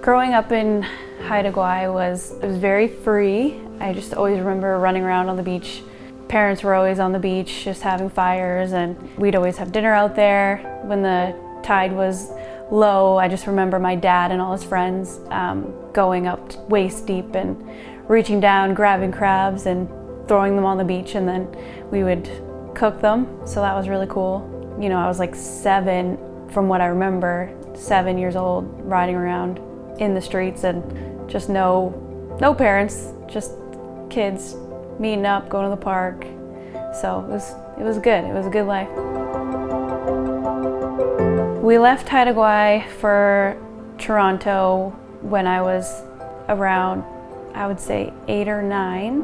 Growing up in Haida Gwaii was very free. I just always remember running around on the beach. Parents were always on the beach just having fires, and we'd always have dinner out there. When the tide was low, I just remember my dad and all his friends going up waist deep and reaching down, grabbing crabs and throwing them on the beach, and then we would cook them. So that was really cool. You know, I was like 7, from what I remember, 7 years old, riding around in the streets, and just no parents, just kids meeting up, going to the park. So it was good. It was a good life. We left Haida Gwaii for Toronto when I was around, I would say 8 or 9.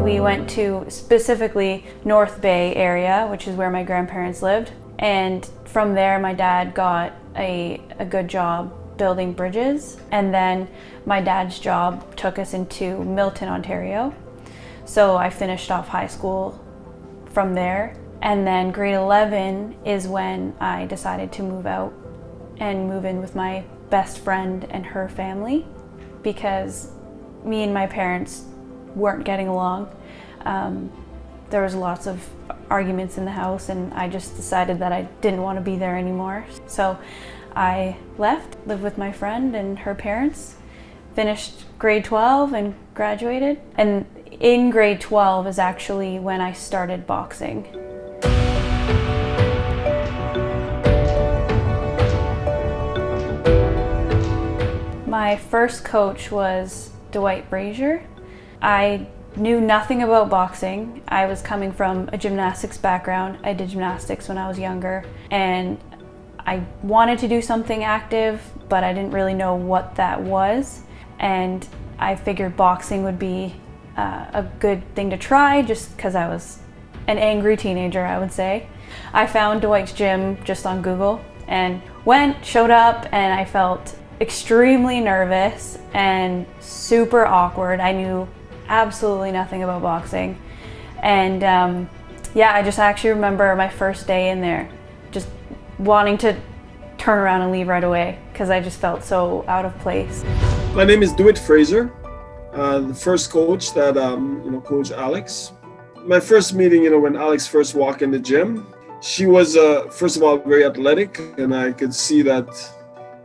We went to specifically North Bay area, which is where my grandparents lived. And from there, my dad got a good job building bridges. And then my dad's job took us into Milton, Ontario. So I finished off high school from there. And then grade 11 is when I decided to move out and move in with my best friend and her family, because me and my parents weren't getting along. There was lots of arguments in the house, and I just decided that I didn't want to be there anymore. So I left, lived with my friend and her parents, finished grade 12 and graduated. And in grade 12 is actually when I started boxing. My first coach was Dwight Brazier. I knew nothing about boxing. I was coming from a gymnastics background. I did gymnastics when I was younger, and I wanted to do something active, but I didn't really know what that was. And I figured boxing would be a good thing to try, just because I was an angry teenager, I would say. I found Dwight's gym just on Google and showed up, and I felt extremely nervous and super awkward. I knew absolutely nothing about boxing. And I just actually remember my first day in there just wanting to turn around and leave right away, because I just felt so out of place. My name is Dwight Fraser, the first coach that Coach Alex. My first meeting, when Alex first walked in the gym, she was first of all very athletic, and I could see that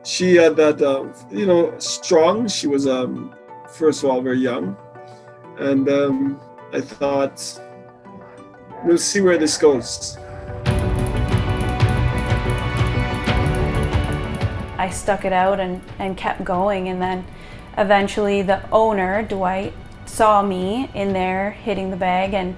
she had that strong. She was first of all very young. And I thought, we'll see where this goes. I stuck it out and kept going, and then eventually the owner, Dwight, saw me in there hitting the bag, and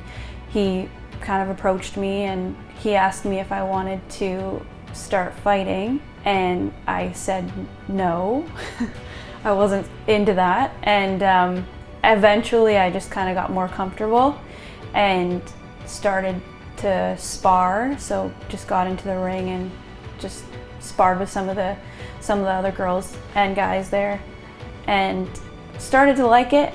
he kind of approached me and he asked me if I wanted to start fighting, and I said no. I wasn't into that, and eventually I just kind of got more comfortable and started to spar. So just got into the ring and just sparred with some of the other girls and guys there, and started to like it.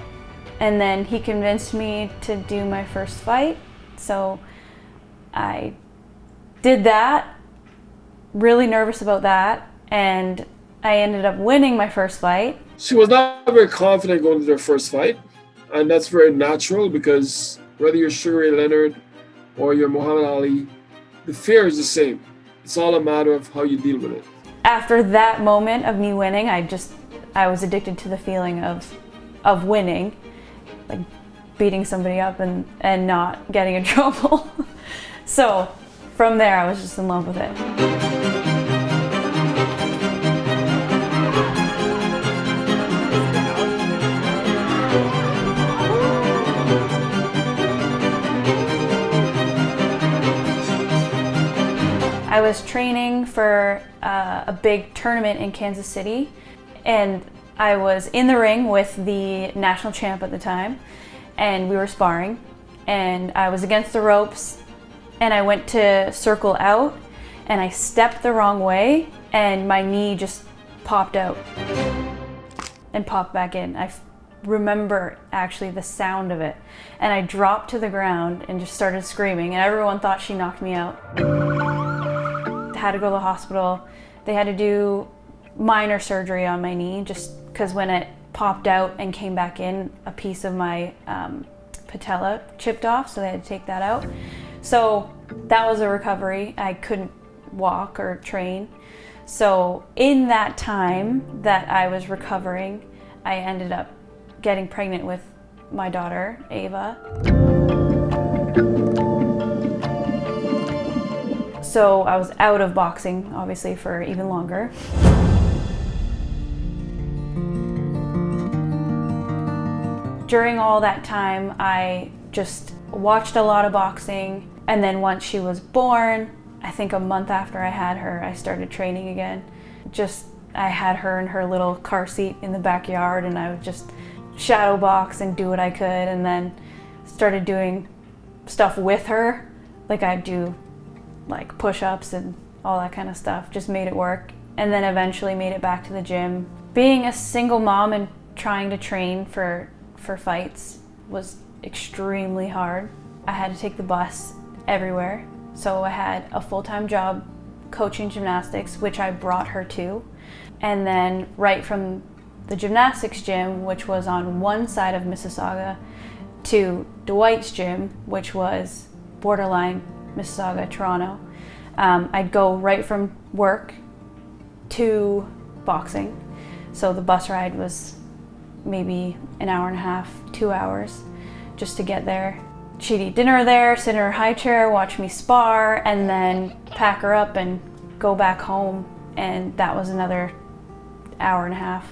And then he convinced me to do my first fight. So I did that, really nervous about that, and I ended up winning my first fight. She was not very confident going to their first fight, and that's very natural, because whether you're Sugar Ray Leonard or you're Muhammad Ali, the fear is the same. It's all a matter of how you deal with it. After that moment of me winning, I was addicted to the feeling of winning, like beating somebody up and not getting in trouble. So from there, I was just in love with it. I was training for a big tournament in Kansas City, and I was in the ring with the national champ at the time, and we were sparring, and I was against the ropes, and I went to circle out, and I stepped the wrong way, and my knee just popped out and popped back in. I remember actually the sound of it, and I dropped to the ground and just started screaming, and everyone thought she knocked me out. Had to go to the hospital. They had to do minor surgery on my knee just because when it popped out and came back in, a piece of my patella chipped off, so they had to take that out. So that was a recovery. I couldn't walk or train. So in that time that I was recovering, I ended up getting pregnant with my daughter, Ava. So I was out of boxing, obviously, for even longer. During all that time, I just watched a lot of boxing. And then once she was born, I think a month after I had her, I started training again. I had her in her little car seat in the backyard, and I would just shadow box and do what I could, and then started doing stuff with her. Like I'd do like push-ups and all that kind of stuff, just made it work. And then eventually made it back to the gym. Being a single mom and trying to train for fights was extremely hard. I had to take the bus everywhere. So I had a full-time job coaching gymnastics, which I brought her to. And then right from the gymnastics gym, which was on one side of Mississauga, to Dwight's gym, which was borderline Mississauga, Toronto. I'd go right from work to boxing. So the bus ride was maybe an hour and a half, 2 hours just to get there. She'd eat dinner there, sit in her high chair, watch me spar, and then pack her up and go back home. And that was another hour and a half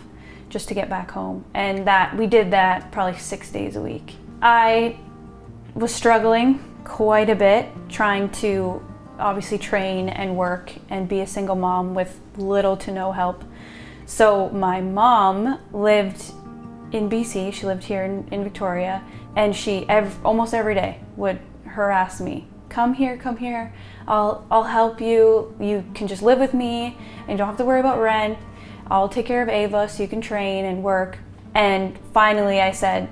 just to get back home. And we did that probably 6 days a week. I was struggling quite a bit trying to obviously train and work and be a single mom with little to no help. So my mom lived in BC, she lived here in Victoria, and she almost every day would harass me. Come here, I'll help you. You can just live with me and you don't have to worry about rent. I'll take care of Ava so you can train and work. And finally I said,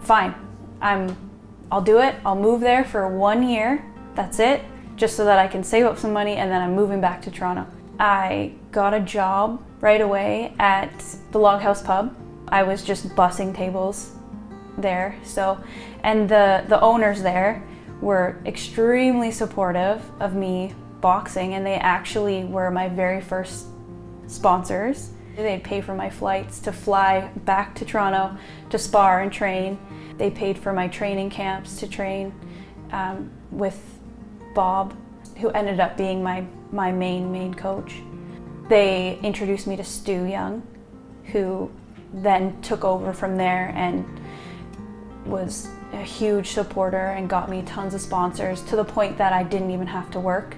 fine, I'll do it. I'll move there for 1 year. That's it. Just so that I can save up some money, and then I'm moving back to Toronto. I got a job right away at the Log House Pub. I was just bussing tables there. And the owners there were extremely supportive of me boxing, and they actually were my very first sponsors. They'd pay for my flights to fly back to Toronto to spar and train. They paid for my training camps to train with Bob, who ended up being my main coach. They introduced me to Stu Young, who then took over from there and was a huge supporter and got me tons of sponsors, to the point that I didn't even have to work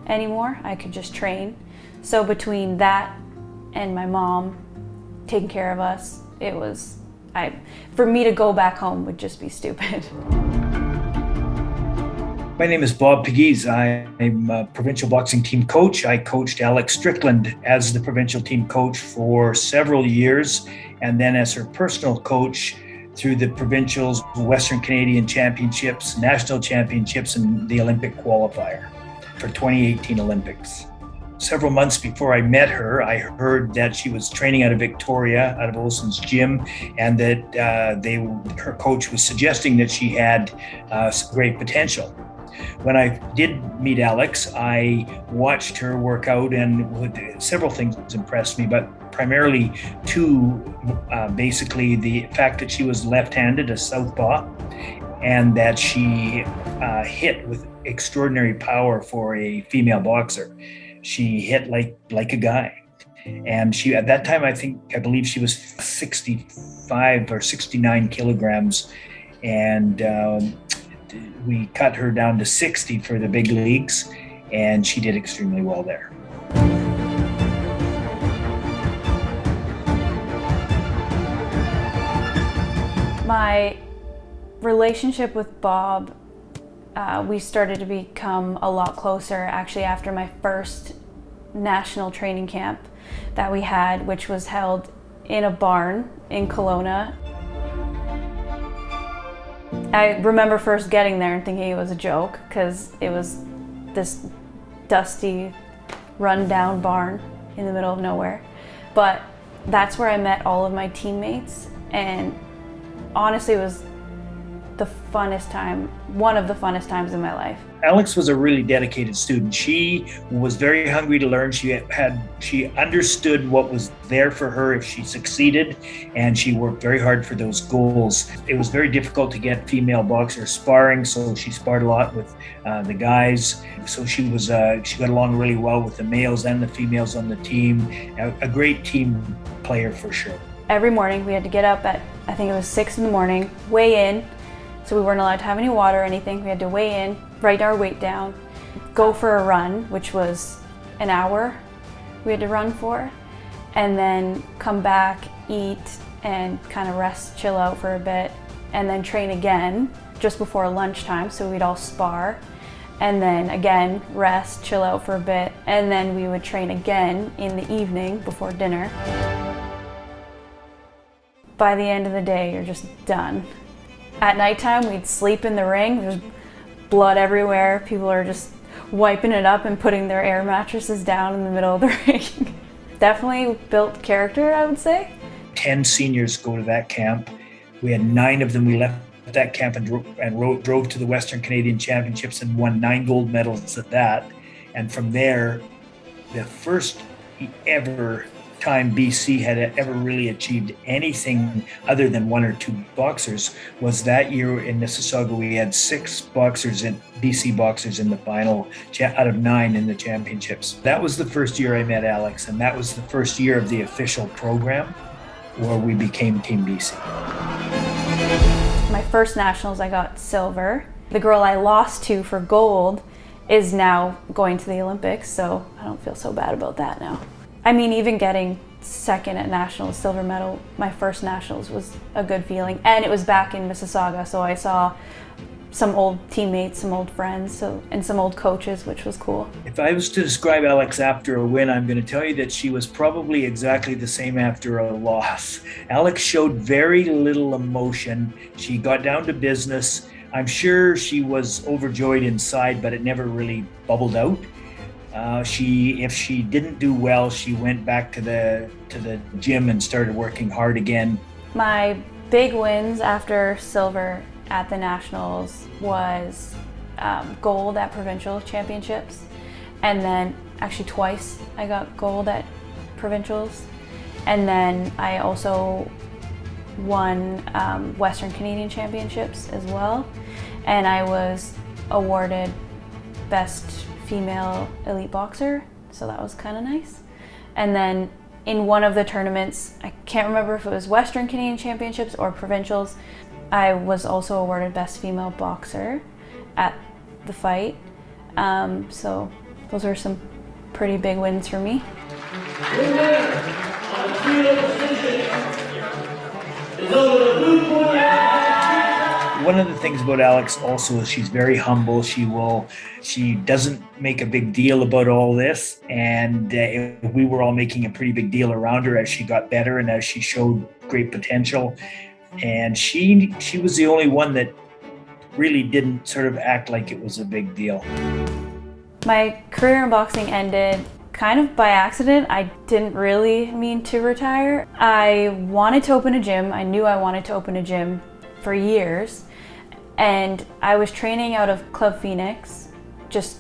anymore. I could just train. So between that and my mom taking care of us, for me to go back home would just be stupid. My name is Bob Pegues. I'm a provincial boxing team coach. I coached Alex Strickland as the provincial team coach for several years, and then as her personal coach through the provincials, Western Canadian Championships, National Championships, and the Olympic qualifier for 2018 Olympics. Several months before I met her, I heard that she was training out of Victoria, out of Olsen's gym, and that her coach was suggesting that she had some great potential. When I did meet Alex, I watched her work out, and several things impressed me, but primarily two, basically the fact that she was left-handed, a southpaw, and that she hit with extraordinary power for a female boxer. She hit like a guy. And she, at that time, I believe she was 65 or 69 kilograms. And we cut her down to 60 for the big leagues, and she did extremely well there. My relationship with Bob, we started to become a lot closer actually after my first national training camp that we had, which was held in a barn in Kelowna. I remember first getting there and thinking it was a joke because it was this dusty, run-down barn in the middle of nowhere. But that's where I met all of my teammates, and honestly it was the funnest time, one of the funnest times in my life. Alex was a really dedicated student. She was very hungry to learn. She understood what was there for her if she succeeded, and she worked very hard for those goals. It was very difficult to get female boxers sparring, so she sparred a lot with the guys. So she got along really well with the males and the females on the team. A great team player for sure. Every morning we had to get up at, I think it was 6 a.m, weigh in. So we weren't allowed to have any water or anything. We had to weigh in, write our weight down, go for a run, which was an hour we had to run for, and then come back, eat, and kind of rest, chill out for a bit, and then train again just before lunchtime, so we'd all spar, and then again, rest, chill out for a bit, and then we would train again in the evening before dinner. By the end of the day, you're just done. At nighttime, we'd sleep in the ring. There's blood everywhere. People are just wiping it up and putting their air mattresses down in the middle of the ring. Definitely built character, I would say. 10 seniors go to that camp. We had 9 of them. We left that camp and drove to the Western Canadian Championships and won 9 gold medals at that. And from there, the first ever time BC had ever really achieved anything other than 1 or 2 boxers was that year in Mississauga. We had 6 BC boxers in the final out of 9 in the championships. That was the first year I met Alex, and that was the first year of the official program where we became Team BC. My first nationals, I got silver. The girl I lost to for gold is now going to the Olympics, so I don't feel so bad about that now. I mean, even getting second at nationals, silver medal, my first nationals was a good feeling. And it was back in Mississauga, so I saw some old teammates, some old friends, and some old coaches, which was cool. If I was to describe Alex after a win, I'm going to tell you that she was probably exactly the same after a loss. Alex showed very little emotion. She got down to business. I'm sure she was overjoyed inside, but it never really bubbled out. If she didn't do well, she went back to the gym and started working hard again. My big wins after silver at the nationals was gold at provincial championships, and then actually twice I got gold at provincials, and then I also won Western Canadian Championships as well, and I was awarded Best Female Elite Boxer, so that was kind of nice. And then in one of the tournaments, I can't remember if it was Western Canadian Championships or provincials, I was also awarded Best Female Boxer at the fight. So those were some pretty big wins for me. One of the things about Alex also is she's very humble. She doesn't make a big deal about all this, and we were all making a pretty big deal around her as she got better and as she showed great potential. And she was the only one that really didn't sort of act like it was a big deal. My career in boxing ended kind of by accident. I didn't really mean to retire. I wanted to open a gym. I knew I wanted to open a gym for years. And I was training out of Club Phoenix just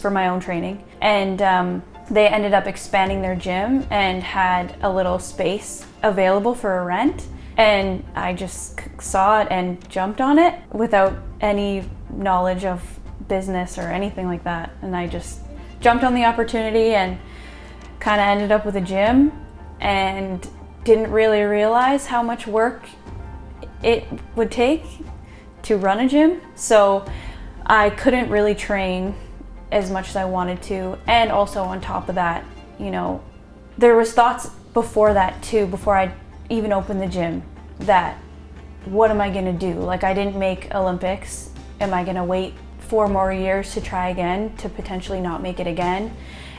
for my own training. And they ended up expanding their gym and had a little space available for a rent. And I just saw it and jumped on it without any knowledge of business or anything like that. And I just jumped on the opportunity and kind of ended up with a gym and didn't really realize how much work it would take to run a gym. So I couldn't really train as much as I wanted to. And also on top of that, you know, there was thoughts before that too, before I even opened the gym, that what am I gonna do? Like, I didn't make Olympics. Am I gonna wait 4 more years to try again, to potentially not make it again?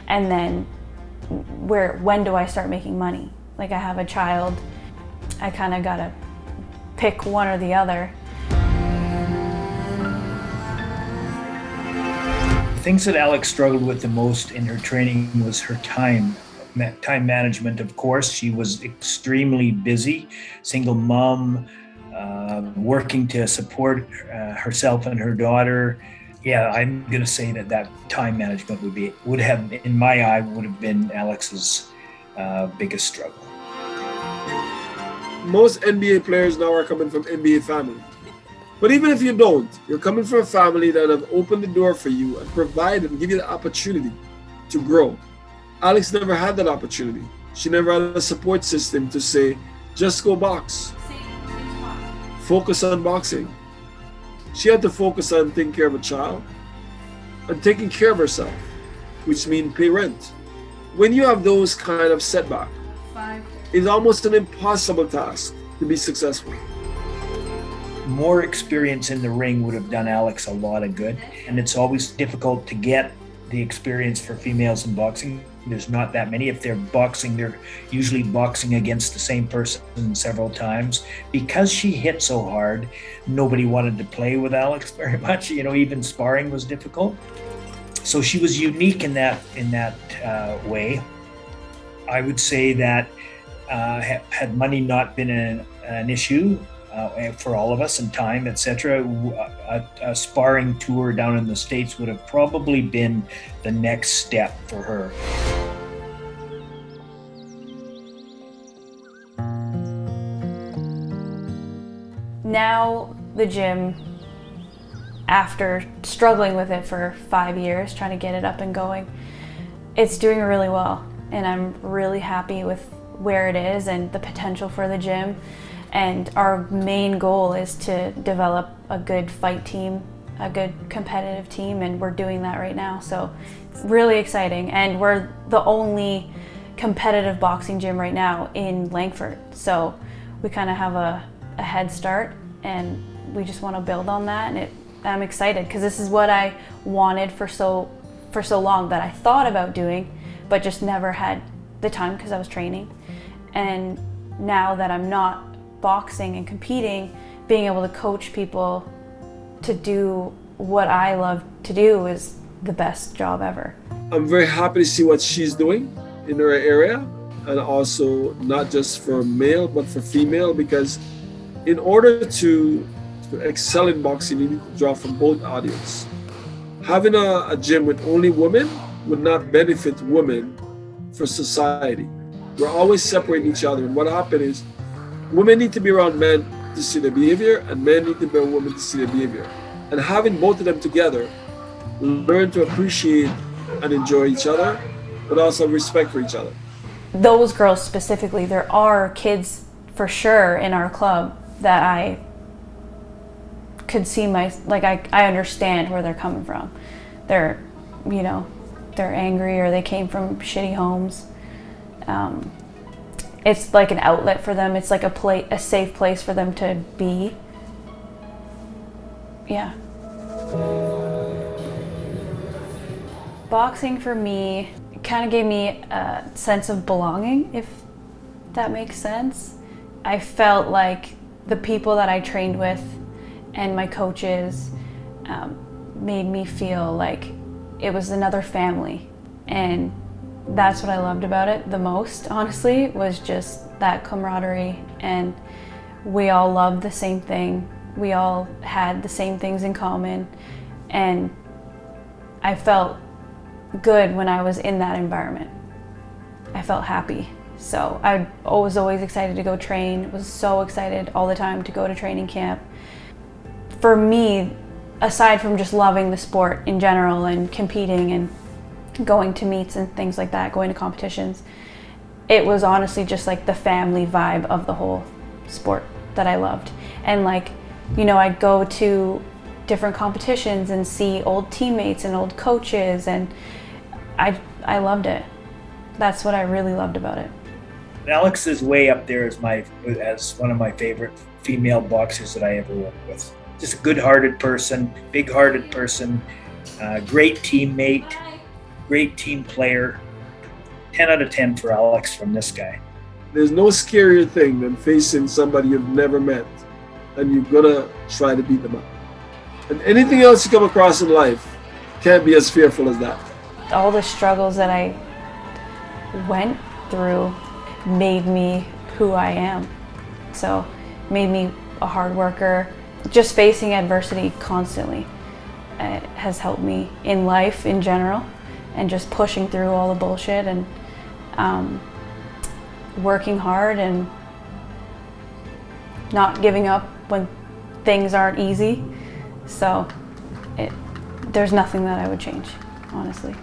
And then when do I start making money? Like, I have a child, I kind of gotta pick one or the other. The things that Alex struggled with the most in her training was her time management. Of course, she was extremely busy, single mom, working to support herself and her daughter. Yeah, I'm going to say that time management would have been Alex's biggest struggle. Most NBA players now are coming from NBA family. But even if you don't, you're coming from a family that have opened the door for you and provided and give you the opportunity to grow. Alex never had that opportunity. She never had a support system to say, just go box. Focus on boxing. She had to focus on taking care of a child and taking care of herself, which means pay rent. When you have those kind of setbacks, it's almost an impossible task to be successful. More experience in the ring would have done Alex a lot of good. And it's always difficult to get the experience for females in boxing. There's not that many. If they're boxing, they're usually boxing against the same person several times. Because she hit so hard, nobody wanted to play with Alex very much. You know, even sparring was difficult. So she was unique in that way. I would say that had money not been an issue for all of us, and time, etc., a sparring tour down in the States would have probably been the next step for her. Now the gym, after struggling with it for 5 years, trying to get it up and going, it's doing really well. And I'm really happy with where it is and the potential for the gym. And our main goal is to develop a good fight team, a good competitive team, and we're doing that right now. So it's really exciting. And we're the only competitive boxing gym right now in Langford. So we kind of have a head start, and we just want to build on that. And I'm excited because this is what I wanted for so long, that I thought about doing, but just never had the time because I was training. And now that I'm not boxing and competing, being able to coach people to do what I love to do is the best job ever. I'm very happy to see what she's doing in her area, and also not just for male but for female, because in order to excel in boxing, you need to draw from both audience. Having a gym with only women would not benefit women for society. We're always separating each other, and what happened is women need to be around men to see their behavior, and men need to be around women to see their behavior. And having both of them together, learn to appreciate and enjoy each other, but also respect for each other. Those girls specifically, there are kids for sure in our club that I could see I understand where they're coming from. They're angry, or they came from shitty homes. It's like an outlet for them. It's like a safe place for them to be. Yeah. Boxing for me kind of gave me a sense of belonging, if that makes sense. I felt like the people that I trained with and my coaches made me feel like it was another family. And that's what I loved about it the most, honestly, was just that camaraderie, and we all loved the same thing. We all had the same things in common, and I felt good when I was in that environment. I felt happy. So I was always excited to go train, was so excited all the time to go to training camp. For me, aside from just loving the sport in general and competing and going to meets and things like that, going to competitions, it was honestly just like the family vibe of the whole sport that I loved. And like, you know, I'd go to different competitions and see old teammates and old coaches, and I loved it. That's what I really loved about it. Alex is way up there as one of my favorite female boxers that I ever worked with. Just a good-hearted person, big-hearted person, great teammate, great team player. 10 out of 10 for Alex from this guy. There's no scarier thing than facing somebody you've never met, and you're gonna try to beat them up. And anything else you come across in life can't be as fearful as that. All the struggles that I went through made me who I am. So made me a hard worker. Just facing adversity constantly has helped me in life in general, and just pushing through all the bullshit and working hard and not giving up when things aren't easy. So there's nothing that I would change, honestly.